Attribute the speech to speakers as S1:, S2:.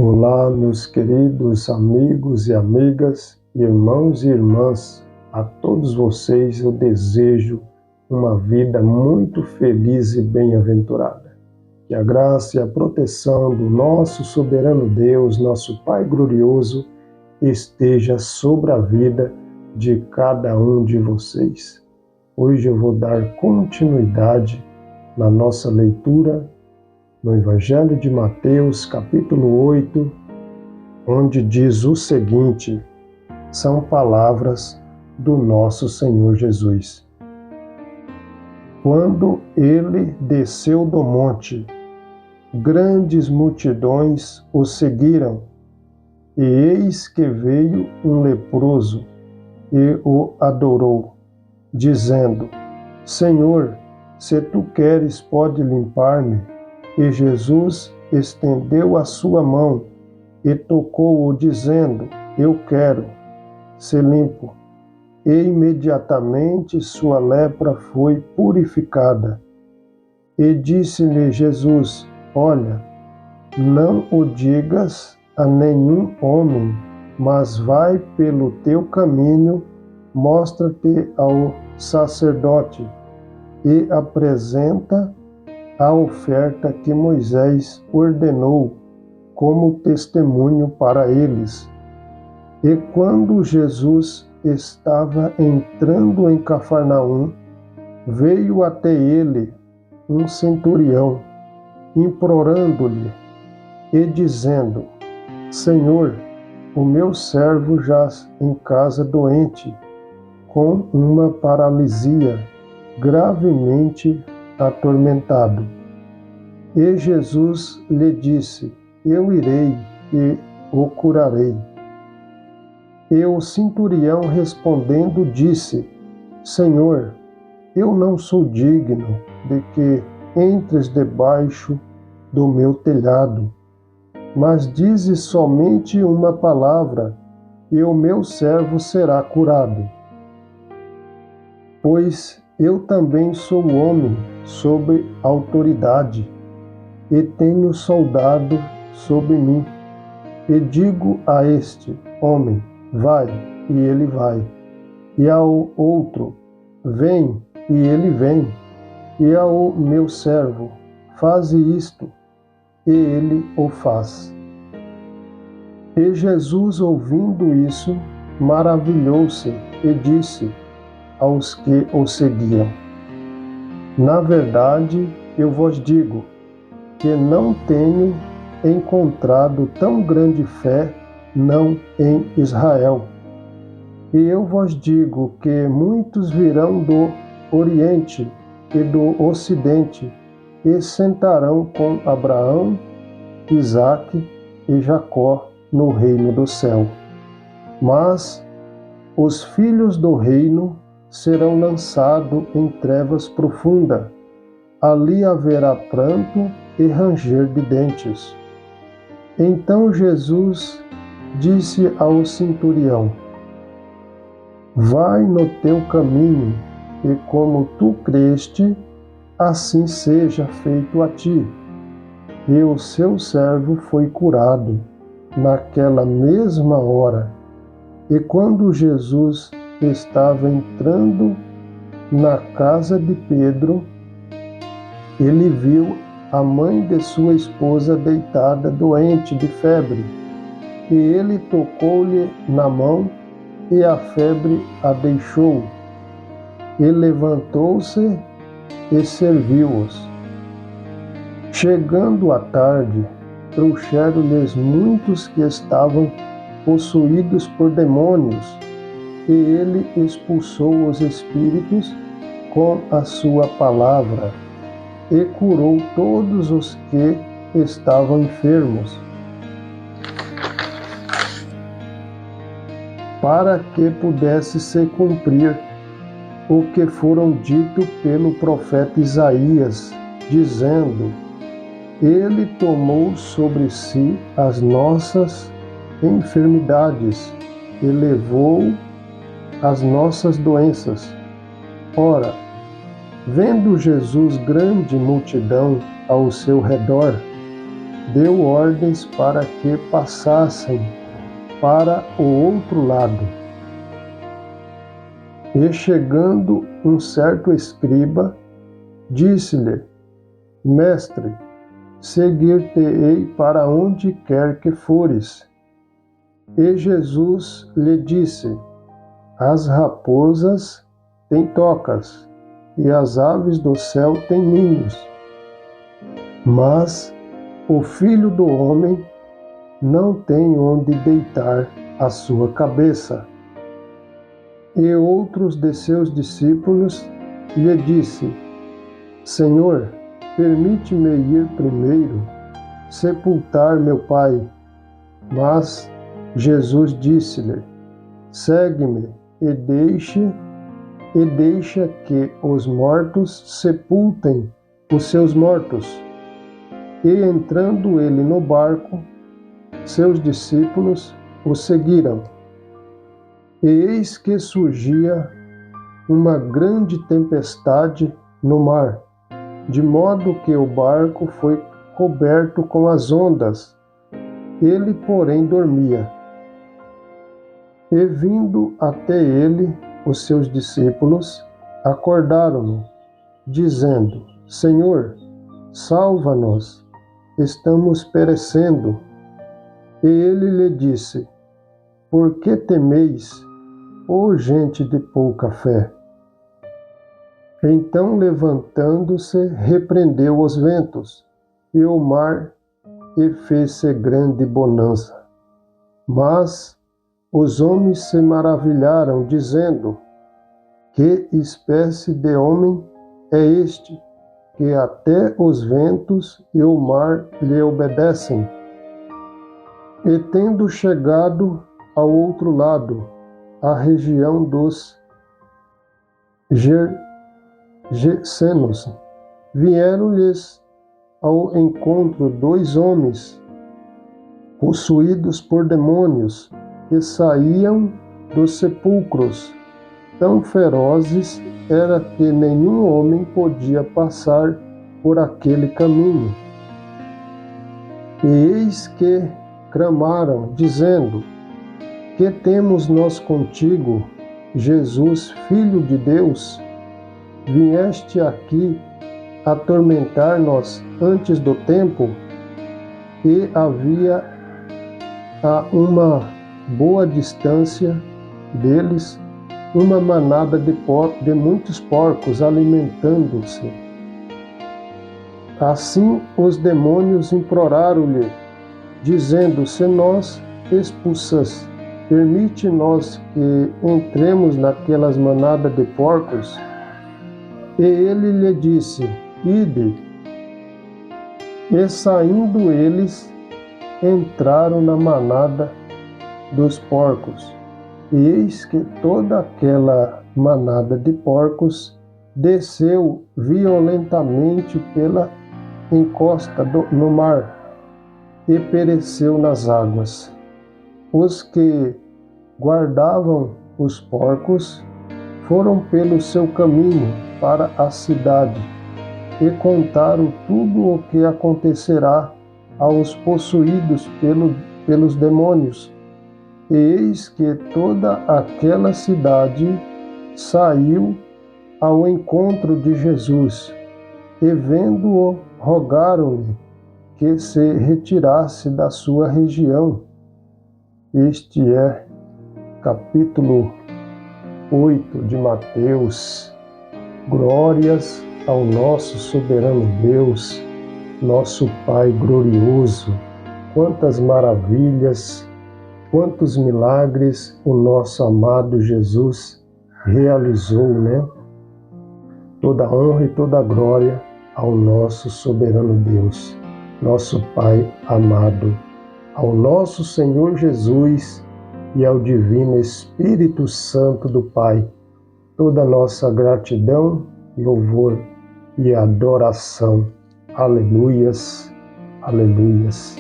S1: Olá, meus queridos amigos e amigas, irmãos e irmãs, a todos vocês eu desejo uma vida muito feliz e bem-aventurada. Que a graça e a proteção do nosso soberano Deus, nosso Pai glorioso, esteja sobre a vida de cada um de vocês. Hoje eu vou dar continuidade na nossa leitura no Evangelho de Mateus, capítulo 8, onde diz o seguinte: são palavras do nosso Senhor Jesus. Quando ele desceu do monte, grandes multidões o seguiram, e eis que veio um leproso e o adorou, dizendo: Senhor, se tu queres, pode limpar-me. E Jesus estendeu a sua mão e tocou-o, dizendo: Eu quero, ser limpo. E imediatamente sua lepra foi purificada. E disse-lhe Jesus: Olha, não o digas a nenhum homem, mas vai pelo teu caminho, mostra-te ao sacerdote e apresenta a oferta que Moisés ordenou como testemunho para eles. E quando Jesus estava entrando em Cafarnaum, veio até ele um centurião, implorando-lhe e dizendo: Senhor, o meu servo jaz em casa doente, com uma paralisia, gravemente atormentado. E Jesus lhe disse: Eu irei e o curarei. E o centurião respondendo disse: Senhor, eu não sou digno de que entres debaixo do meu telhado, mas dize somente uma palavra, e o meu servo será curado. Pois eu também sou homem sob autoridade, e tenho soldado sob mim. E digo a este homem: vai, e ele vai. E ao outro: vem, e ele vem. E ao meu servo: faze isto, e ele o faz. E Jesus, ouvindo isso, maravilhou-se e disse aos que o seguiam: Na verdade, eu vos digo que não tenho encontrado tão grande fé, não em Israel. E eu vos digo que muitos virão do Oriente e do Ocidente e sentarão com Abraão, Isaque e Jacó no reino do céu. Mas os filhos do reino serão lançados em trevas profundas. Ali haverá pranto e ranger de dentes. Então Jesus disse ao centurião: Vai no teu caminho, e como tu creste, assim seja feito a ti. E o seu servo foi curado naquela mesma hora. E quando Jesus estava entrando na casa de Pedro, ele viu a mãe de sua esposa deitada, doente de febre. E ele tocou-lhe na mão, e a febre a deixou. E levantou-se e serviu-os. Chegando à tarde, trouxeram-lhes muitos que estavam possuídos por demônios, e ele expulsou os espíritos com a sua palavra, e curou todos os que estavam enfermos, para que pudesse se cumprir o que foram dito pelo profeta Isaías, dizendo: Ele tomou sobre si as nossas enfermidades e levou as nossas doenças. Ora, vendo Jesus grande multidão ao seu redor, deu ordens para que passassem para o outro lado. E chegando um certo escriba, disse-lhe: Mestre, seguir-te-ei para onde quer que fores. E Jesus lhe disse: As raposas têm tocas, e as aves do céu têm ninhos, mas o Filho do Homem não tem onde deitar a sua cabeça. E outros de seus discípulos lhe disse: Senhor, permite-me ir primeiro sepultar meu pai. Mas Jesus disse-lhe: Segue-me e deixa que os mortos sepultem os seus mortos. E entrando ele no barco, seus discípulos o seguiram. E eis que surgia uma grande tempestade no mar, de modo que o barco foi coberto com as ondas. Ele, porém, dormia. E vindo até ele, os seus discípulos acordaram-no, dizendo: Senhor, salva-nos, estamos perecendo. E ele lhe disse: Por que temeis, ó gente de pouca fé? Então, levantando-se, repreendeu os ventos e o mar, e fez-se grande bonança. Mas os homens se maravilharam, dizendo: Que espécie de homem é este, que até os ventos e o mar lhe obedecem? E tendo chegado ao outro lado, à região dos Gergesenos, vieram-lhes ao encontro 2 homens, possuídos por demônios, que saíam dos sepulcros. Tão ferozes era que nenhum homem podia passar por aquele caminho. E eis que clamaram, dizendo: Que temos nós contigo, Jesus, Filho de Deus? Vieste aqui atormentar-nos antes do tempo? E havia a uma boa distância deles uma manada de muitos porcos alimentando-se. Assim os demônios imploraram-lhe, dizendo: Se nós expulsas, permite-nos que entremos naquelas manadas de porcos. E ele lhe disse: Ide. E saindo eles, entraram na manada dos porcos. E eis que toda aquela manada de porcos desceu violentamente pela encosta no mar e pereceu nas águas. Os que guardavam os porcos foram pelo seu caminho para a cidade e contaram tudo o que acontecerá aos possuídos pelos demônios. E eis que toda aquela cidade saiu ao encontro de Jesus, e vendo-o, rogaram-lhe que se retirasse da sua região. Este é capítulo 8 de Mateus. Glórias ao nosso soberano Deus, nosso Pai glorioso. Quantas maravilhas, quantos milagres o nosso amado Jesus realizou, né? Toda honra e toda glória ao nosso soberano Deus, nosso Pai amado, ao nosso Senhor Jesus e ao Divino Espírito Santo do Pai. Toda nossa gratidão, louvor e adoração. Aleluias, aleluias.